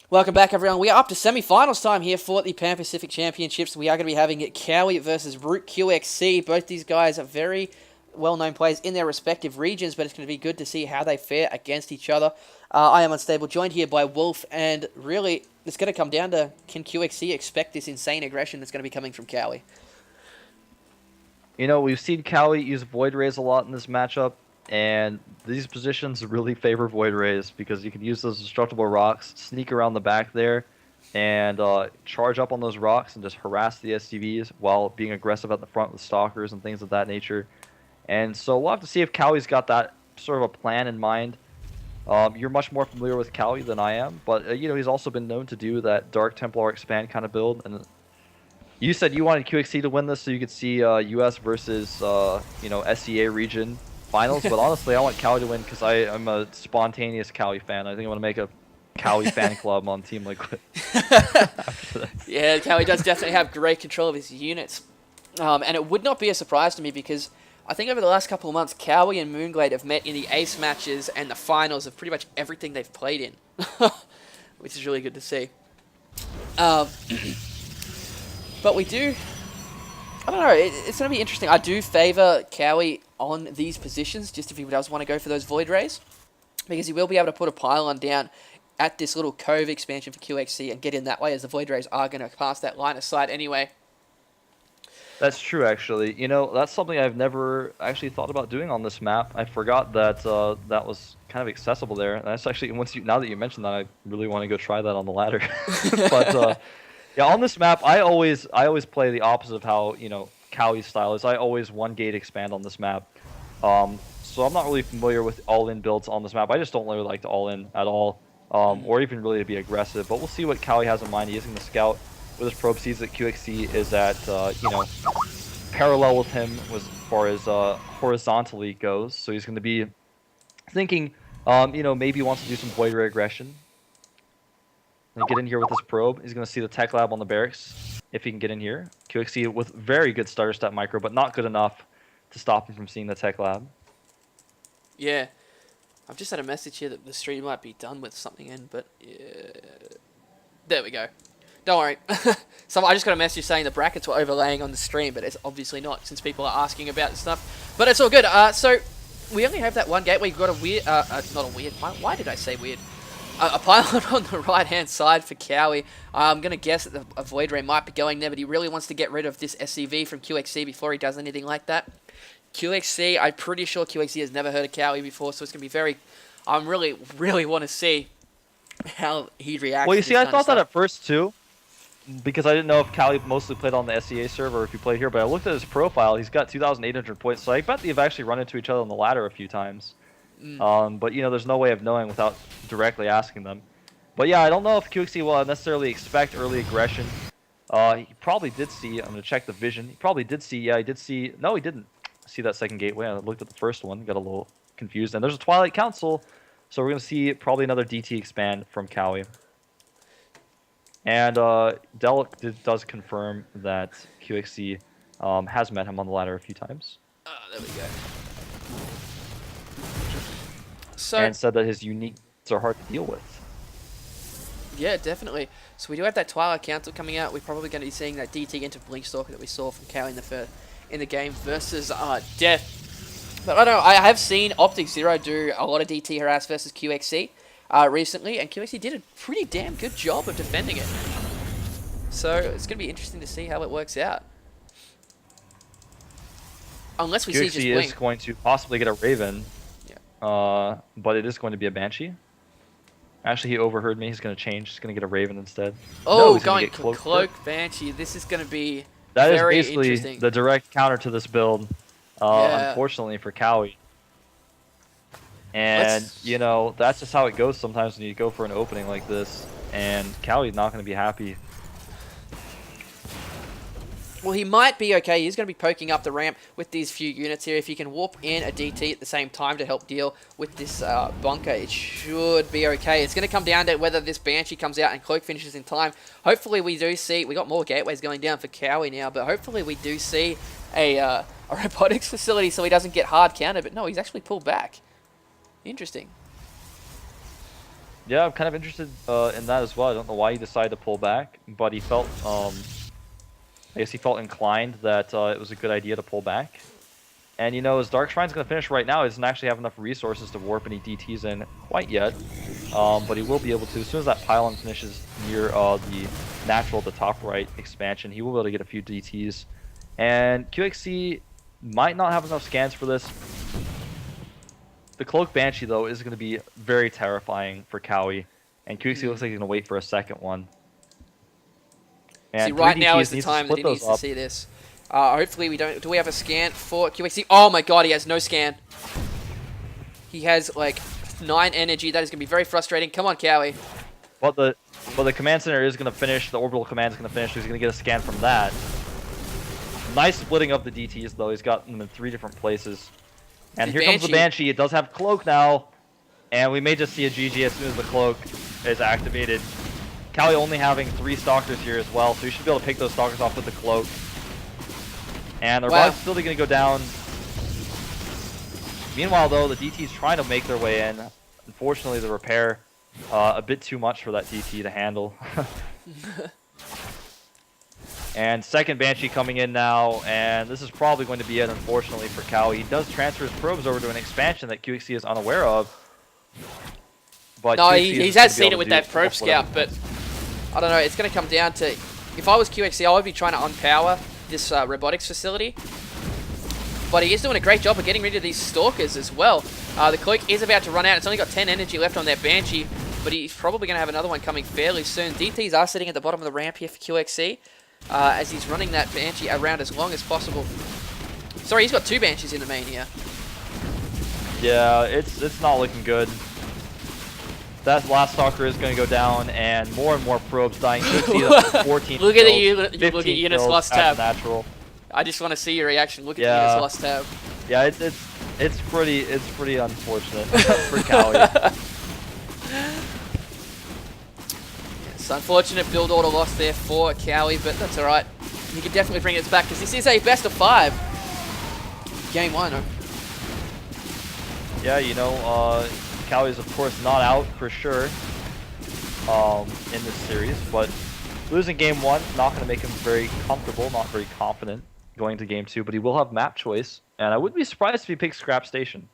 Welcome back, everyone. We are up to semi-finals time here for the Pan Pacific Championships. We are going to be having Kowi versus ROOTqxc. Both these guys are very well-known players in their respective regions, but it's going to be good to see how they fare against each other. I am Unstable, joined here by Wolf, and really, it's going to come down to, can QXC expect this insane aggression that's going to be coming from Kowi? You know, we've seen Kowi use Void Rays a lot in this matchup, and these positions really favor Void Rays because you can use those destructible rocks, sneak around the back there, and charge up on those rocks and just harass the SCVs while being aggressive at the front with stalkers and things of that nature. And so we'll have to see if Kowi's got that sort of a plan in mind. You're much more familiar with Kowi than I am, but you know, he's also been known to do that Dark Templar expand kind of build. And you said you wanted QXC to win this so you could see US versus SCA region finals, but honestly, I want Kowi to win because I'm a spontaneous Kowi fan. I think I want to make a Kowi fan club on Team Liquid. Yeah, Kowi does definitely have great control of his units. And it would not be a surprise to me because I think over the last couple of months, Kowi and Moonglade have met in the ace matches and the finals of pretty much everything they've played in, which is really good to see. But we do, I don't know, it's going to be interesting. I do favour Kowi on these positions, just if he does want to go for those Void Rays, because he will be able to put a pylon down at this little cove expansion for QXC and get in that way, as the Void Rays are going to pass that line of sight anyway. That's true, actually. You know, that's something I've never actually thought about doing on this map. I forgot that that was kind of accessible there. And that's actually, now that you mentioned that, I really want to go try that on the ladder. But yeah, on this map, I always play the opposite of how Kowi's style is. I always one gate expand on this map. So I'm not really familiar with all-in builds on this map. I just don't really like to all-in at all, or even really to be aggressive. But we'll see what Kowi has in mind using the scout. With his probe sees that QXC is at parallel with him as far as horizontally goes. So he's going to be thinking, maybe he wants to do some Void Ray aggression. And get in here with his probe. He's going to see the tech lab on the barracks if he can get in here. QXC with very good starter stat micro, but not good enough to stop him from seeing the tech lab. Yeah. I've just had a message here that the stream might be done with something in, but there we go. Don't worry. So I just got a message saying the brackets were overlaying on the stream, but it's obviously not, since people are asking about this stuff. But it's all good. So we only have that one gate where you've got a weird, not a weird, why did I say weird? A pylon on the right-hand side for Kowi. I'm going to guess that a Void Ray might be going there, but he really wants to get rid of this SCV from QXC before he does anything like that. QXC, I'm pretty sure QXC has never heard of Kowi before, so it's going to be very... I really want to see how he'd react. Well, you see, I thought that at first, too, because I didn't know if Kowi mostly played on the SCA server or if he played here, but I looked at his profile. He's got 2,800 points, so I bet they've actually run into each other on the ladder a few times. But, there's no way of knowing without directly asking them. But, yeah, I don't know if QXC will necessarily expect early aggression. He probably did see, I'm going to check the vision. He probably did see, yeah, he did see, no, he didn't see that second gateway. I looked at the first one, got a little confused. And there's a Twilight Council, so we're going to see probably another DT expand from Kowi. And Delic does confirm that QXC has met him on the ladder a few times. There we go. So, and said that his uniques are hard to deal with. Yeah, definitely. So we do have that Twilight Council coming out. We're probably going to be seeing that DT into Blinkstalker that we saw from Kowi in the game versus Death. But I don't know, I have seen Optic Zero do a lot of DT harass versus QXC recently, and QXC did a pretty damn good job of defending it. So it's going to be interesting to see how it works out. Unless we see just Blink. QXC is going to possibly get a Raven. But it is going to be a Banshee. Actually, he overheard me. He's going to change. He's going to get a Raven instead. Oh, no, going Cloak Banshee. This is going to be very interesting. That is basically the direct counter to this build, unfortunately for Kowi. And, that's just how it goes sometimes when you go for an opening like this. And Kowi's not going to be happy. Well, he might be okay. He's going to be poking up the ramp with these few units here. If he can warp in a DT at the same time to help deal with this bunker, it should be okay. It's going to come down to whether this Banshee comes out and Cloak finishes in time. Hopefully we do see... We got more gateways going down for Kowi now, but hopefully we do see a robotics facility so he doesn't get hard countered. But no, he's actually pulled back. Interesting. Yeah, I'm kind of interested in that as well. I don't know why he decided to pull back, but he felt, I guess he felt inclined that it was a good idea to pull back. And you know, his Dark Shrine's going to finish right now. He doesn't actually have enough resources to warp any DTs in quite yet, but he will be able to. As soon as that pylon finishes near the natural, the top right expansion, he will be able to get a few DTs. And QXC might not have enough scans for this. The Cloak Banshee, though, is going to be very terrifying for Kowi, and QXC looks like he's going to wait for a second one. And See, right now is the needs time that he needs to up. see this. Hopefully we don't... Do we have a scan for QXC? Oh my god, he has no scan. He has, like, 9 energy. That is going to be very frustrating. Come on, Kowi. But the command center is going to finish. The orbital command is going to finish. So he's going to get a scan from that. Nice splitting of the DTs, though. He's got them in 3 different places. And here comes the Banshee. It does have Cloak now. And we may just see a GG as soon as the Cloak is activated. Kowi only having 3 Stalkers here as well, so you should be able to pick those Stalkers off with the Cloak. And the Rock's still going to go down. Meanwhile, though, the DT's trying to make their way in. Unfortunately, the repair a bit too much for that DT to handle. And second Banshee coming in now, and this is probably going to be it, unfortunately, for Kowi. He does transfer his probes over to an expansion that QXC is unaware of. But no, he has seen it with that probe scout, but I don't know, it's going to come down to... If I was QXC, I would be trying to unpower this robotics facility. But he is doing a great job of getting rid of these Stalkers as well. The Cloak is about to run out. It's only got 10 energy left on that Banshee, but he's probably going to have another one coming fairly soon. DTs are sitting at the bottom of the ramp here for QXC. As he's running that Banshee around as long as possible. Sorry, he's got 2 Banshees in the main here. Yeah, it's not looking good. That last Stalker is going to go down, and more probes dying. 14 look at you! Look at Unit's lost tab. Natural. I just want to see your reaction. Look at Unit's lost tab. Yeah, it's pretty unfortunate for Kowi. It's unfortunate build order loss there for Kowi, but that's alright. He can definitely bring it back because this is a best of 5. Game 1. Yeah, you know, Kowi is of course not out for sure in this series, but losing game 1 not going to make him very comfortable, not very confident going to game 2, but he will have map choice, and I wouldn't be surprised if he picks Scrap Station.